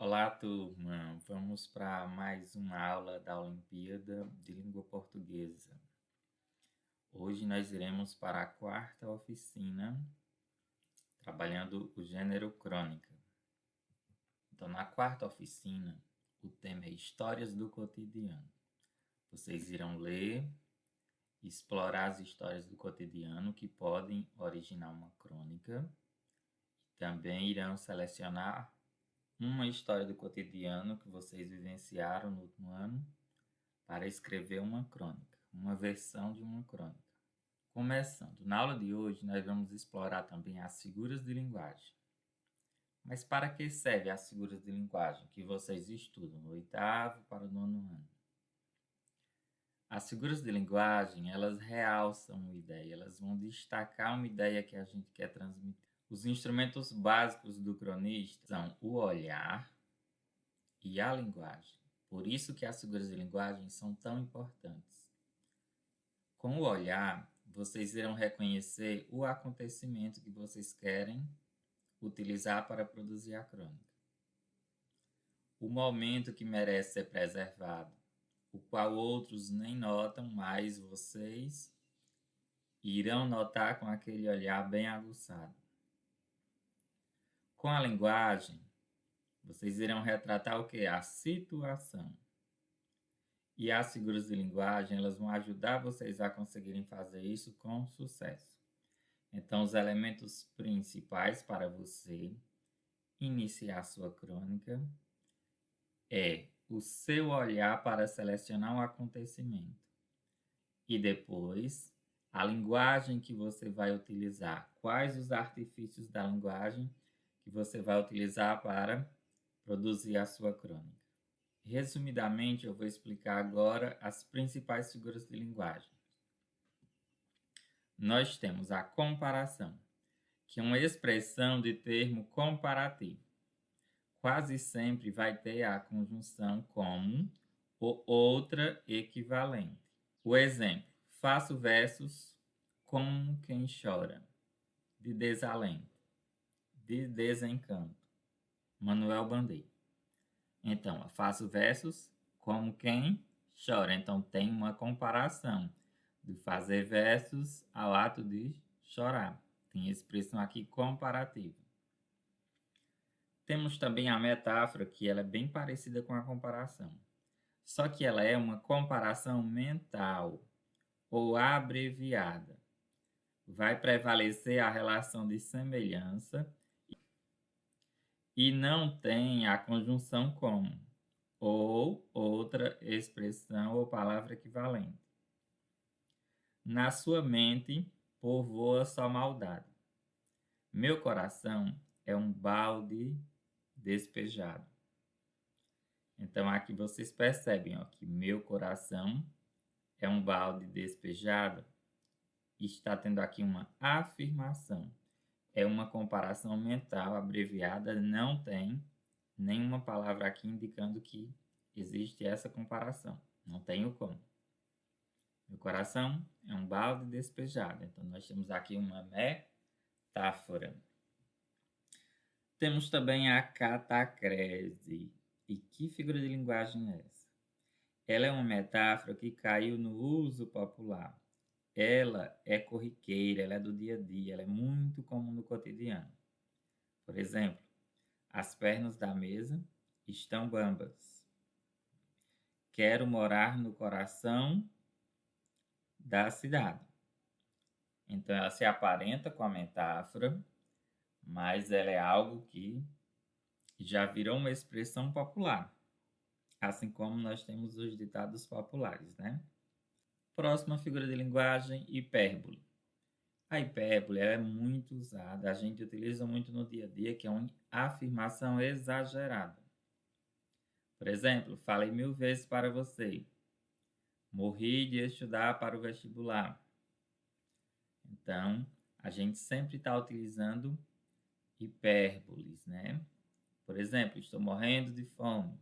Olá, turma. Vamos para mais uma aula da Olimpíada de Língua Portuguesa. Hoje nós iremos para a quarta oficina, trabalhando o gênero crônica. Então, na quarta oficina, o tema é Histórias do Cotidiano. Vocês irão ler e explorar as histórias do cotidiano que podem originar uma crônica. Também irão selecionar uma história do cotidiano que vocês vivenciaram no último ano para escrever uma crônica, uma versão de uma crônica. Começando, na aula de hoje nós vamos explorar também as figuras de linguagem. Mas para que servem as figuras de linguagem que vocês estudam no oitavo para o nono ano? As figuras de linguagem, elas realçam uma ideia, elas vão destacar uma ideia que a gente quer transmitir. Os instrumentos básicos do cronista são o olhar e a linguagem. Por isso que as figuras de linguagem são tão importantes. Com o olhar, vocês irão reconhecer o acontecimento que vocês querem utilizar para produzir a crônica. O momento que merece ser preservado, o qual outros nem notam, mas vocês irão notar com aquele olhar bem aguçado. Com a linguagem, vocês irão retratar o que? A situação. E as figuras de linguagem, elas vão ajudar vocês a conseguirem fazer isso com sucesso. Então, os elementos principais para você iniciar sua crônica é o seu olhar para selecionar um acontecimento. E depois, a linguagem que você vai utilizar. Quais os artifícios da linguagem que você vai utilizar para produzir a sua crônica. Resumidamente, eu vou explicar agora as principais figuras de linguagem. Nós temos a comparação, que é uma expressão de termo comparativo. Quase sempre vai ter a conjunção como ou outra equivalente. O exemplo: faço versos como quem chora, de desalento, de desencanto. Manuel Bandeira. Então, faço versos como quem chora. Então, tem uma comparação de fazer versos ao ato de chorar. Tem expressão aqui comparativa. Temos também a metáfora, que ela é bem parecida com a comparação. Só que ela é uma comparação mental ou abreviada. Vai prevalecer a relação de semelhança e não tem a conjunção como ou outra expressão ou palavra equivalente. Na sua mente povoa só maldade. Meu coração é um balde despejado. Então aqui vocês percebem que meu coração é um balde despejado. Está tendo aqui uma afirmação. É uma comparação mental abreviada, não tem nenhuma palavra aqui indicando que existe essa comparação. Não tenho como. Meu coração é um balde despejado. Então, nós temos aqui uma metáfora. Temos também a catacrese. E que figura de linguagem é essa? Ela é uma metáfora que caiu no uso popular. Ela é corriqueira, ela é do dia a dia, ela é muito comum no cotidiano. Por exemplo, as pernas da mesa estão bambas. Quero morar no coração da cidade. Então, ela se aparenta com a metáfora, mas ela é algo que já virou uma expressão popular, assim como nós temos os ditados populares, né? Próxima figura de linguagem, hipérbole. A hipérbole é muito usada, a gente utiliza muito no dia a dia, que é uma afirmação exagerada. Por exemplo, falei 1000 vezes para você. Morri de estudar para o vestibular. Então, a gente sempre está utilizando hipérboles, né? Por exemplo, estou morrendo de fome.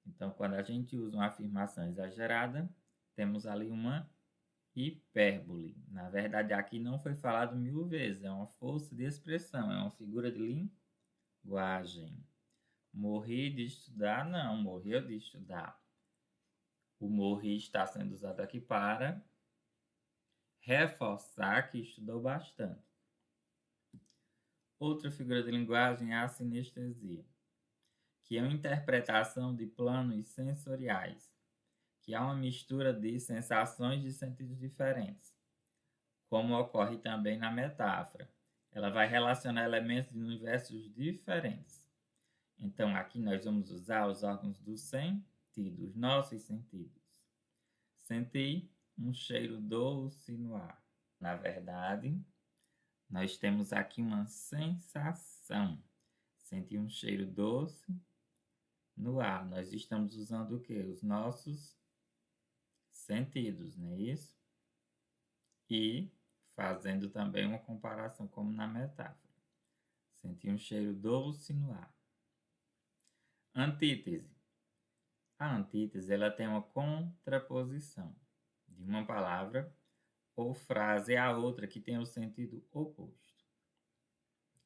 Então, quando a gente usa uma afirmação exagerada, temos ali uma hipérbole. Na verdade, aqui não foi falado 1000 vezes, é uma força de expressão, é uma figura de linguagem. Morri de estudar? Não, morreu de estudar. O morri está sendo usado aqui para reforçar que estudou bastante. Outra figura de linguagem é a sinestesia, que é uma interpretação de planos sensoriais, que há uma mistura de sensações de sentidos diferentes, como ocorre também na metáfora. Ela vai relacionar elementos de universos diferentes. Então, aqui nós vamos usar os órgãos do sentido, os nossos sentidos. Sentir um cheiro doce no ar. Na verdade, nós temos aqui uma sensação. Sentir um cheiro doce no ar. Nós estamos usando o quê? Os nossos sentidos, não é isso? E fazendo também uma comparação, como na metáfora. Sentir um cheiro doce no ar. Antítese. A antítese ela tem uma contraposição de uma palavra ou frase à outra que tem o sentido oposto.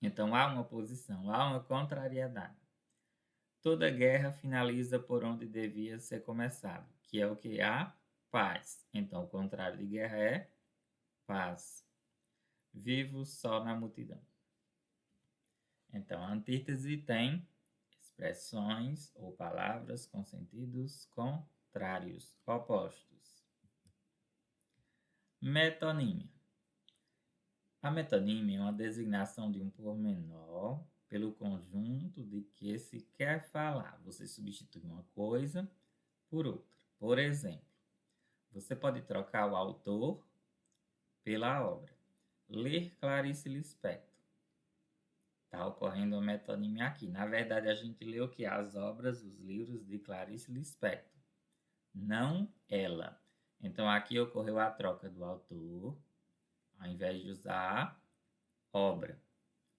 Então, há uma oposição, há uma contrariedade. Toda guerra finaliza por onde devia ser começado, que é o que? A paz. Então, o contrário de guerra é paz. Vivo só na multidão. Então, a antítese tem expressões ou palavras com sentidos contrários, opostos. Metonímia. A metonímia é uma designação de um pormenor pelo conjunto de que se quer falar. Você substitui uma coisa por outra. Por exemplo, você pode trocar o autor pela obra. Ler Clarice Lispector. Está ocorrendo uma metonímia aqui. Na verdade, a gente lê o que? As obras, os livros de Clarice Lispector. Não ela. Então, aqui ocorreu a troca do autor, ao invés de usar obra.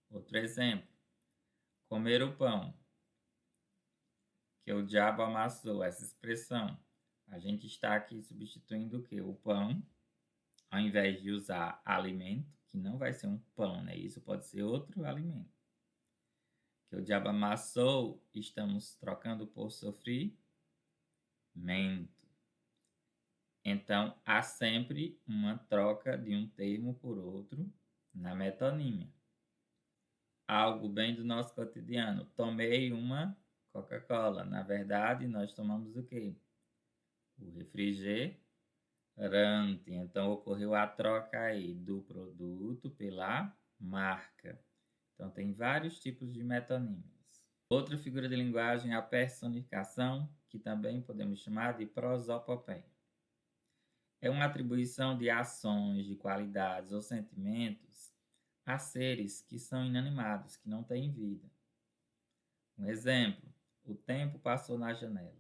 Outro exemplo. Comer o pão que o diabo amassou. Essa expressão. A gente está aqui substituindo o quê? O pão, ao invés de usar alimento, que não vai ser um pão, né? Isso pode ser outro alimento. Que o diabo amassou, estamos trocando por sofrimento. Então, há sempre uma troca de um termo por outro na metonímia. Algo bem do nosso cotidiano. Tomei uma Coca-Cola. Na verdade, nós tomamos o quê? O refrigerante. Então, ocorreu a troca aí do produto pela marca. Então, tem vários tipos de metonímias. Outra figura de linguagem é a personificação, que também podemos chamar de prosopopeia. É uma atribuição de ações, de qualidades ou sentimentos a seres que são inanimados, que não têm vida. Um exemplo, o tempo passou na janela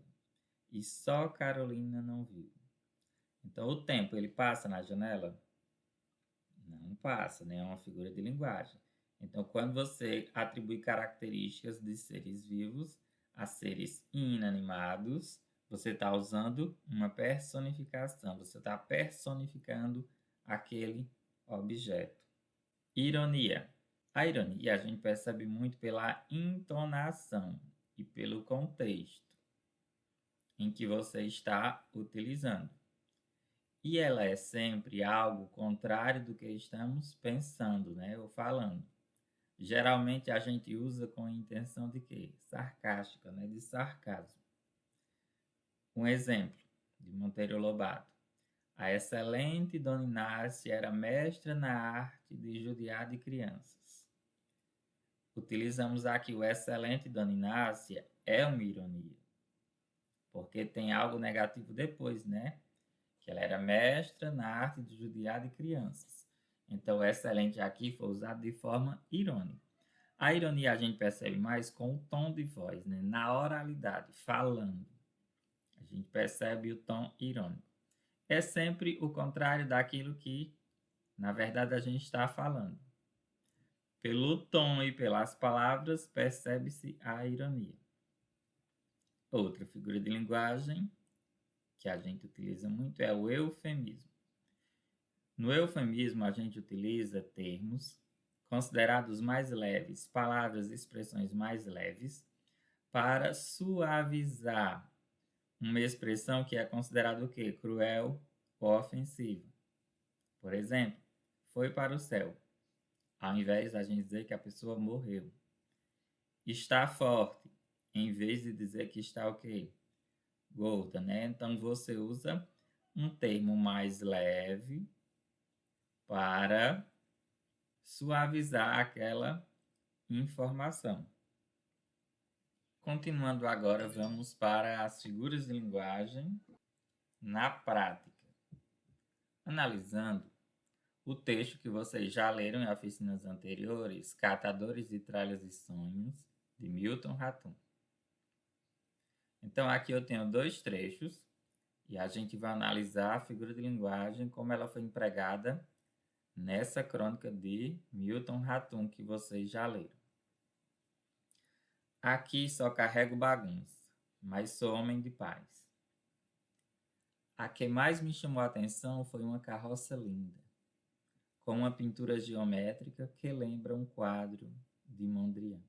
e só Carolina não viu. Então, o tempo, ele passa na janela? Não passa, né? É uma figura de linguagem. Então, quando você atribui características de seres vivos a seres inanimados, você está usando uma personificação. Você está personificando aquele objeto. Ironia. A ironia a gente percebe muito pela entonação e pelo contexto em que você está utilizando. E ela é sempre algo contrário do que estamos pensando, né? Ou falando. Geralmente a gente usa com a intenção de quê? Sarcástica, né? De sarcasmo. Um exemplo de Monteiro Lobato. A excelente Dona Inácia era mestra na arte de judiar de crianças. Utilizamos aqui o excelente Dona Inácia, é uma ironia. Porque tem algo negativo depois, né? Que ela era mestra na arte de judiar de crianças. Então, excelente aqui foi usado de forma irônica. A ironia a gente percebe mais com o tom de voz, né? Na oralidade, falando. A gente percebe o tom irônico. É sempre o contrário daquilo que, na verdade, a gente está falando. Pelo tom e pelas palavras, percebe-se a ironia. Outra figura de linguagem que a gente utiliza muito é o eufemismo. No eufemismo, a gente utiliza termos considerados mais leves, palavras e expressões mais leves, para suavizar uma expressão que é considerada o quê? Cruel ou ofensiva. Por exemplo, foi para o céu, ao invés da gente dizer que a pessoa morreu. Está forte, em vez de dizer que está o quê? Gorda, né? Então você usa um termo mais leve para suavizar aquela informação. Continuando agora, vamos para as figuras de linguagem na prática. Analisando o texto que vocês já leram em oficinas anteriores, Catadores de Tralhas e Sonhos, de Milton Ratum. Então aqui eu tenho dois trechos e a gente vai analisar a figura de linguagem como ela foi empregada nessa crônica de Milton Ratum que vocês já leram. Aqui só carrego bagunça, mas sou homem de paz. A que mais me chamou a atenção foi uma carroça linda, com uma pintura geométrica que lembra um quadro de Mondrian.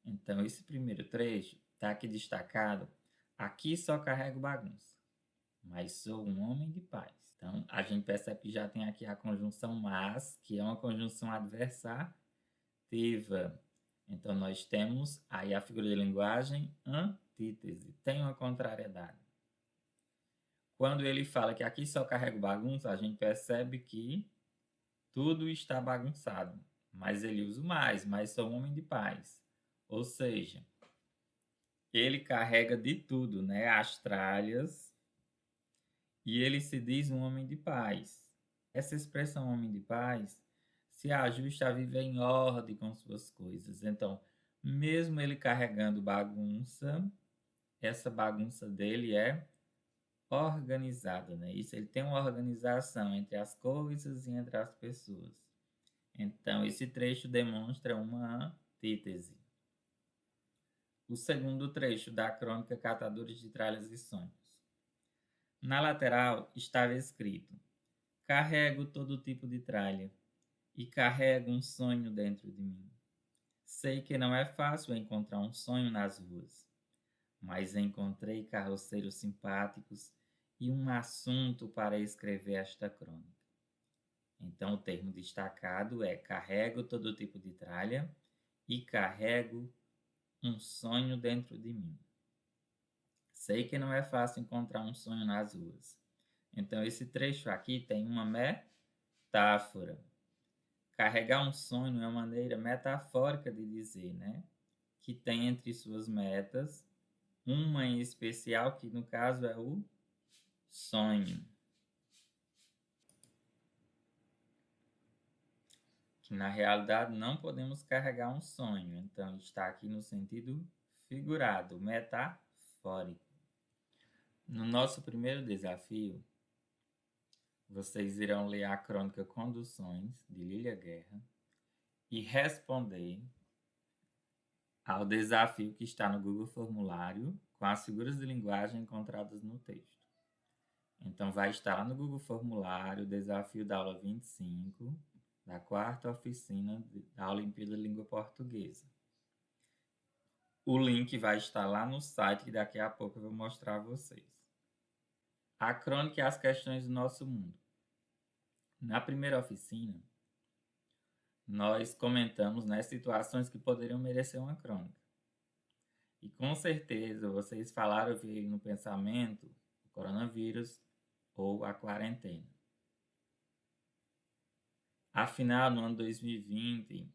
Então, esse primeiro trecho está aqui destacado. Aqui só carrego bagunça, mas sou um homem de paz. Então, a gente percebe que já tem aqui a conjunção mas, que é uma conjunção adversativa. Então, nós temos aí a figura de linguagem antítese, tem uma contrariedade. Quando ele fala que aqui só carrego bagunça, a gente percebe que tudo está bagunçado. Mas ele usa o mais, mas sou um homem de paz. Ou seja, ele carrega de tudo, né? As tralhas, e ele se diz um homem de paz. Essa expressão homem de paz se ajusta a viver em ordem com suas coisas. Então, mesmo ele carregando bagunça, essa bagunça dele é organizada, né? Isso, ele tem uma organização entre as coisas e entre as pessoas. Então, esse trecho demonstra uma antítese. O segundo trecho da crônica Catadores de Tralhas e Sonhos. Na lateral estava escrito: carrego todo tipo de tralha e carrego um sonho dentro de mim. Sei que não é fácil encontrar um sonho nas ruas, mas encontrei carroceiros simpáticos e um assunto para escrever esta crônica. Então, o termo destacado é carrego todo tipo de tralha e carrego um sonho dentro de mim. Sei que não é fácil encontrar um sonho nas ruas. Então, esse trecho aqui tem uma metáfora. Carregar um sonho é uma maneira metafórica de dizer, né? Que tem entre suas metas uma em especial, que no caso é o sonho. Que na realidade não podemos carregar um sonho. Então, está aqui no sentido figurado, metafórico. No nosso primeiro desafio, vocês irão ler a crônica Conduções, de Lília Guerra, e responder ao desafio que está no Google Formulário com as figuras de linguagem encontradas no texto. Então, vai estar lá no Google Formulário o desafio da aula 25, da quarta oficina da Olimpíada de Língua Portuguesa. O link vai estar lá no site que daqui a pouco eu vou mostrar a vocês. A crônica e as questões do nosso mundo. Na primeira oficina, nós comentamos, né, situações que poderiam merecer uma crônica. E com certeza vocês falaram, veio no pensamento, o coronavírus ou a quarentena. Afinal, no ano 2020,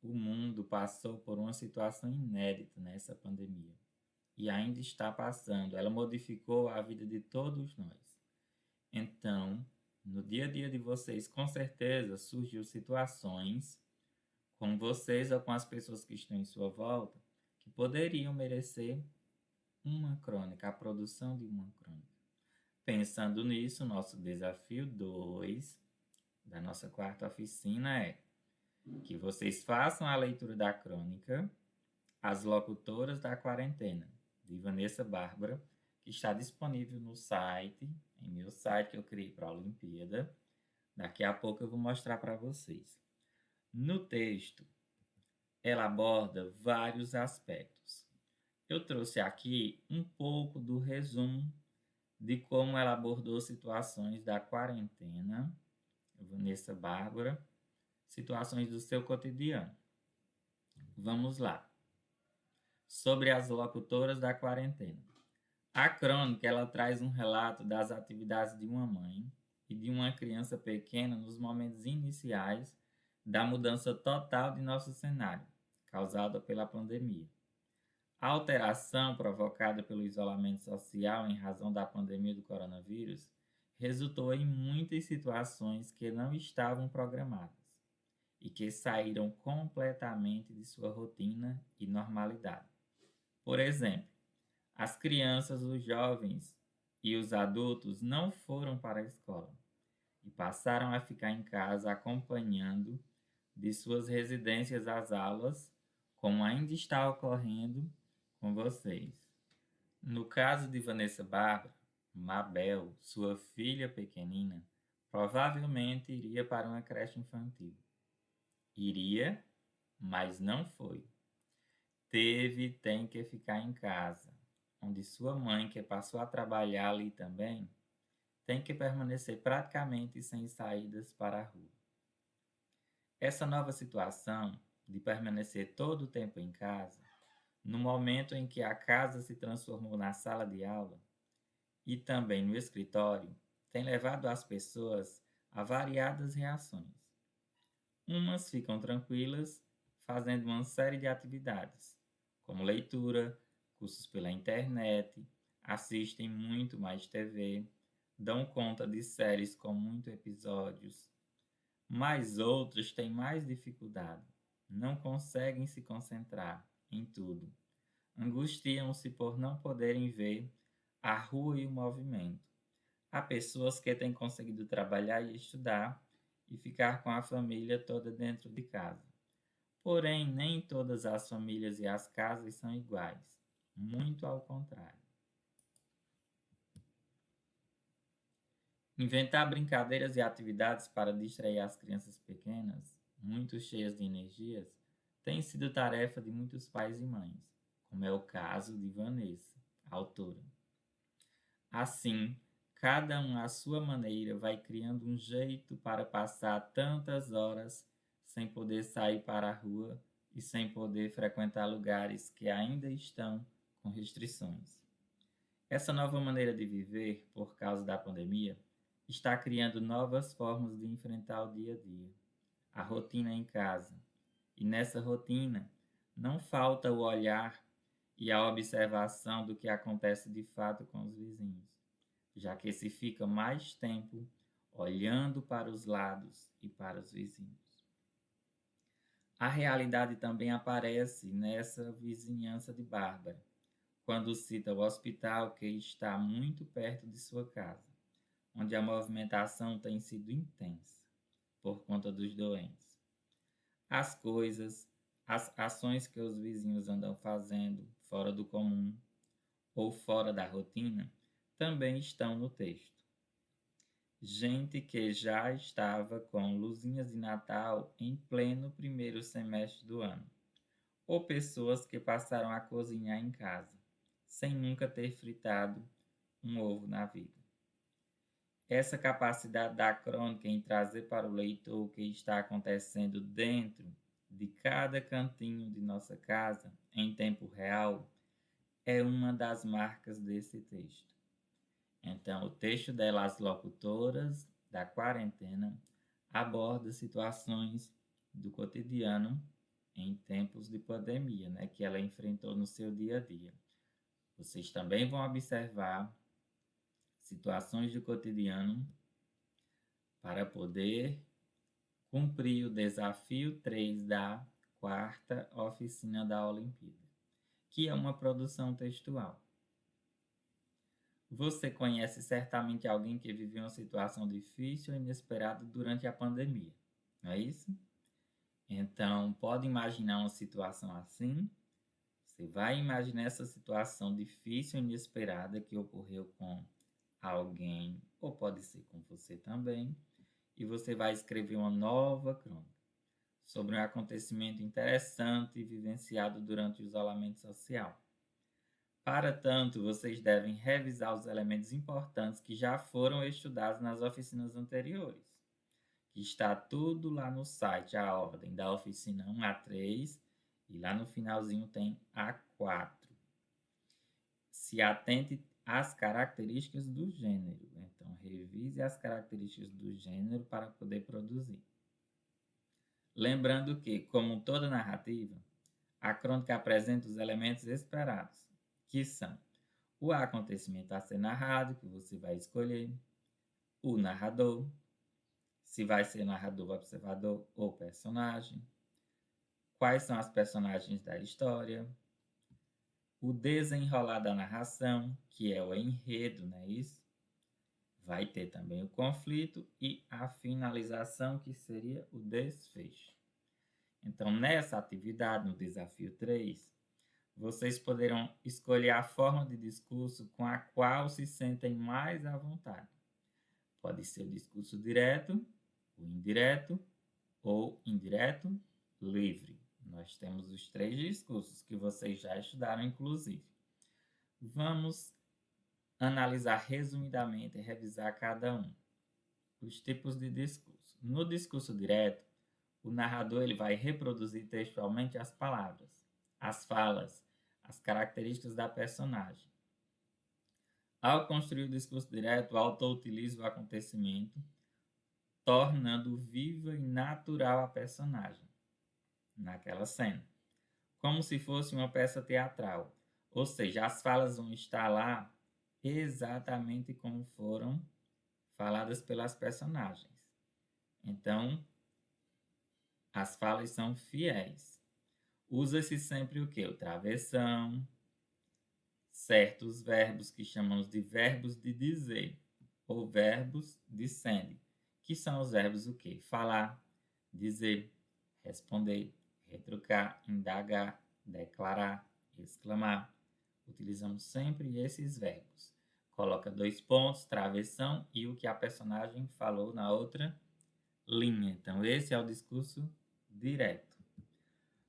o mundo passou por uma situação inédita nessa pandemia. E ainda está passando. Ela modificou a vida de todos nós. Então, no dia a dia de vocês, com certeza, surgiu situações com vocês ou com as pessoas que estão em sua volta que poderiam merecer uma crônica, a produção de uma crônica. Pensando nisso, nosso desafio 2 da nossa quarta oficina é que vocês façam a leitura da crônica As Locutoras da Quarentena, de Vanessa Bárbara, que está disponível no site, em meu site que eu criei para a Olimpíada. Daqui a pouco eu vou mostrar para vocês. No texto, ela aborda vários aspectos. Eu trouxe aqui um pouco do resumo de como ela abordou situações da quarentena, Vanessa Bárbara, situações do seu cotidiano. Vamos lá. Sobre as locutoras da quarentena. A crônica ela traz um relato das atividades de uma mãe e de uma criança pequena nos momentos iniciais da mudança total de nosso cenário, causada pela pandemia. A alteração provocada pelo isolamento social em razão da pandemia do coronavírus resultou em muitas situações que não estavam programadas e que saíram completamente de sua rotina e normalidade. Por exemplo, as crianças, os jovens e os adultos não foram para a escola e passaram a ficar em casa acompanhando de suas residências as aulas, como ainda está ocorrendo com vocês. No caso de Vanessa Bárbara, Mabel, sua filha pequenina, provavelmente iria para uma creche infantil. Iria, mas não foi. Tem que ficar em casa, onde sua mãe, que passou a trabalhar ali também, tem que permanecer praticamente sem saídas para a rua. Essa nova situação de permanecer todo o tempo em casa, no momento em que a casa se transformou na sala de aula e também no escritório, tem levado as pessoas a variadas reações. Umas ficam tranquilas, fazendo uma série de atividades, como leitura, cursos pela internet, assistem muito mais TV, dão conta de séries com muitos episódios, mas outras têm mais dificuldade, não conseguem se concentrar em tudo, angustiam-se por não poderem ver a rua e o movimento. Há pessoas que têm conseguido trabalhar e estudar e ficar com a família toda dentro de casa. Porém, nem todas as famílias e as casas são iguais, muito ao contrário. Inventar brincadeiras e atividades para distrair as crianças pequenas, muito cheias de energias, tem sido tarefa de muitos pais e mães, como é o caso de Vanessa, a autora. Assim, cada um à sua maneira vai criando um jeito para passar tantas horas sem poder sair para a rua e sem poder frequentar lugares que ainda estão com restrições. Essa nova maneira de viver, por causa da pandemia, está criando novas formas de enfrentar o dia a dia, a rotina em casa. E nessa rotina, não falta o olhar e a observação do que acontece de fato com os vizinhos, já que se fica mais tempo olhando para os lados e para os vizinhos. A realidade também aparece nessa vizinhança de Bárbara, quando cita o hospital que está muito perto de sua casa, onde a movimentação tem sido intensa por conta dos doentes. As coisas, as ações que os vizinhos andam fazendo fora do comum ou fora da rotina também estão no texto. Gente que já estava com luzinhas de Natal em pleno primeiro semestre do ano, ou pessoas que passaram a cozinhar em casa, sem nunca ter fritado um ovo na vida. Essa capacidade da crônica em trazer para o leitor o que está acontecendo dentro de cada cantinho de nossa casa, em tempo real, é uma das marcas desse texto. Então, o texto dela, As Locutoras da Quarentena, aborda situações do cotidiano em tempos de pandemia, que ela enfrentou no seu dia a dia. Vocês também vão observar situações do cotidiano para poder cumprir o desafio 3 da quarta oficina da Olimpíada, que é uma produção textual. Você conhece certamente alguém que viveu uma situação difícil ou inesperada durante a pandemia, não é isso? Então, pode imaginar uma situação assim? Você vai imaginar essa situação difícil e inesperada que ocorreu com alguém, ou pode ser com você também, e você vai escrever uma nova crônica sobre um acontecimento interessante vivenciado durante o isolamento social. Para tanto, vocês devem revisar os elementos importantes que já foram estudados nas oficinas anteriores, que está tudo lá no site, a ordem da oficina 1 a 3, e lá no finalzinho tem a 4. Se atente às características do gênero. Então, revise as características do gênero para poder produzir. Lembrando que, como toda narrativa, a crônica apresenta os elementos esperados, que são o acontecimento a ser narrado, que você vai escolher, o narrador, se vai ser narrador, observador ou personagem, quais são as personagens da história, o desenrolar da narração, que é o enredo, não é isso? Vai ter também o conflito e a finalização, que seria o desfecho. Então, nessa atividade, no desafio 3, vocês poderão escolher a forma de discurso com a qual se sentem mais à vontade. Pode ser o discurso direto, o indireto ou indireto livre. Nós temos os 3 discursos que vocês já estudaram, inclusive. Vamos analisar resumidamente e revisar cada um. Os tipos de discurso. No discurso direto, o narrador ele vai reproduzir textualmente as palavras, as falas, as características da personagem. Ao construir o discurso direto, o autor utiliza o acontecimento, tornando viva e natural a personagem naquela cena, como se fosse uma peça teatral. Ou seja, as falas vão estar lá exatamente como foram faladas pelas personagens. Então, as falas são fiéis. Usa-se sempre o quê? O travessão, certos verbos que chamamos de verbos de dizer, ou verbos dizendo, que são os verbos o quê? Falar, dizer, responder, retrucar, indagar, declarar, exclamar. Utilizamos sempre esses verbos. Coloca 2 pontos, travessão e o que a personagem falou na outra linha. Então, esse é o discurso direto.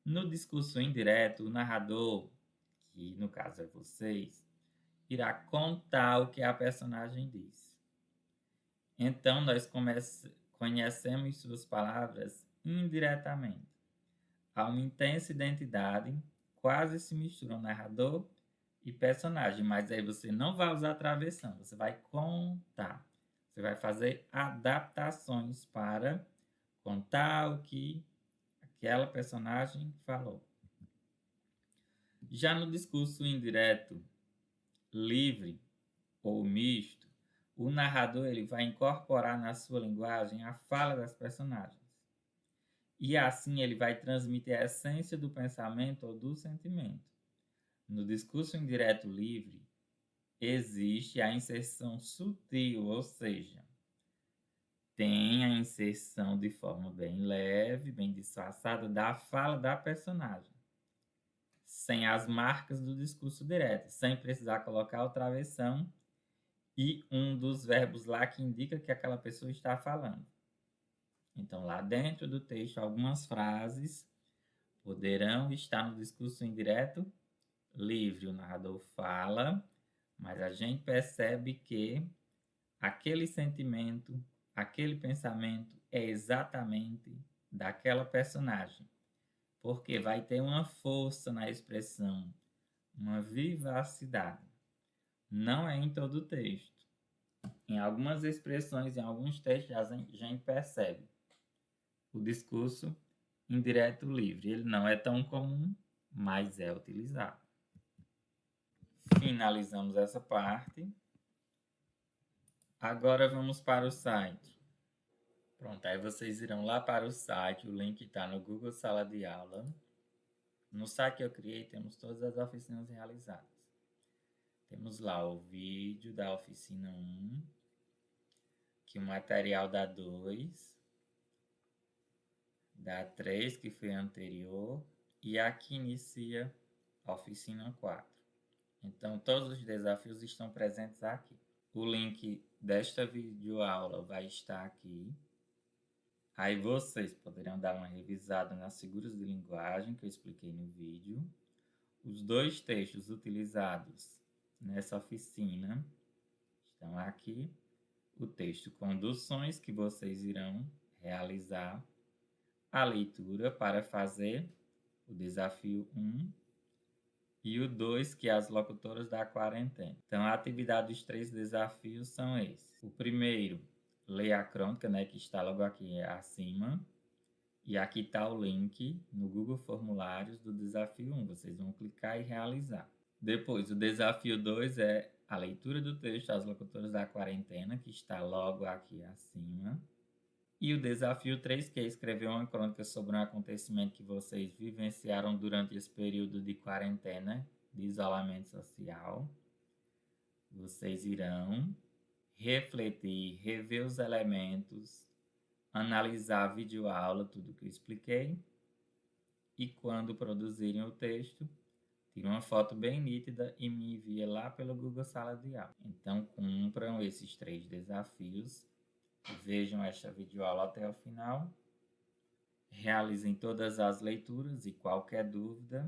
No discurso indireto, o narrador, que no caso é vocês, irá contar o que a personagem diz. Então, nós conhecemos suas palavras indiretamente. Há uma intensa identidade, quase se misturam narrador e personagem, mas aí você não vai usar travessão, você vai contar. Você vai fazer adaptações para contar o que aquela personagem falou. Já no discurso indireto, livre ou misto, o narrador ele vai incorporar na sua linguagem a fala das personagens. E assim ele vai transmitir a essência do pensamento ou do sentimento. No discurso indireto livre, existe a inserção sutil, ou seja, tem a inserção de forma bem leve, bem disfarçada da fala da personagem, sem as marcas do discurso direto, sem precisar colocar o travessão e um dos verbos lá que indica que aquela pessoa está falando. Então, lá dentro do texto, algumas frases poderão estar no discurso indireto livre. O narrador fala, mas a gente percebe que aquele sentimento, aquele pensamento é exatamente daquela personagem, porque vai ter uma força na expressão, uma vivacidade. Não é em todo o texto. Em algumas expressões, em alguns textos, a gente percebe o discurso indireto livre. Ele não é tão comum, mas é utilizado. Finalizamos essa parte. Agora vamos para o site. Pronto, aí vocês irão lá para o site, o link está no Google Sala de Aula. No site que eu criei temos todas as oficinas realizadas. Temos lá o vídeo da oficina 1, que o material dá 2, dá 3, que foi a anterior, e aqui inicia a oficina 4. Então, todos os desafios estão presentes aqui. O link desta videoaula vai estar aqui. Aí vocês poderão dar uma revisada nas figuras de linguagem que eu expliquei no vídeo. Os 2 textos utilizados nessa oficina estão aqui. O texto Conduções, que vocês irão realizar a leitura para fazer o desafio 1 e o 2, que é as locutoras da quarentena. Então, a atividade dos 3 desafios são esses. O primeiro, ler a crônica, né, que está logo aqui acima. E aqui está o link no Google Formulários do desafio 1. Vocês vão clicar e realizar. Depois, o desafio 2 é a leitura do texto As Locutoras da Quarentena, que está logo aqui acima. E o desafio 3, que é escrever uma crônica sobre um acontecimento que vocês vivenciaram durante esse período de quarentena, de isolamento social. Vocês irão refletir, rever os elementos, analisar a videoaula, tudo que eu expliquei. E quando produzirem o texto, tire uma foto bem nítida e me envie lá pelo Google Sala de Aula. Então, cumpram esses 3 desafios. Vejam esta videoaula até o final. Realizem todas as leituras e qualquer dúvida,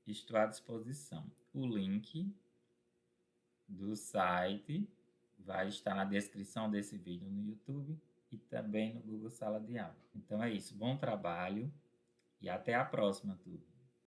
estou à disposição. O link do site vai estar na descrição desse vídeo no YouTube e também no Google Sala de Aula. Então é isso, bom trabalho e até a próxima, turma.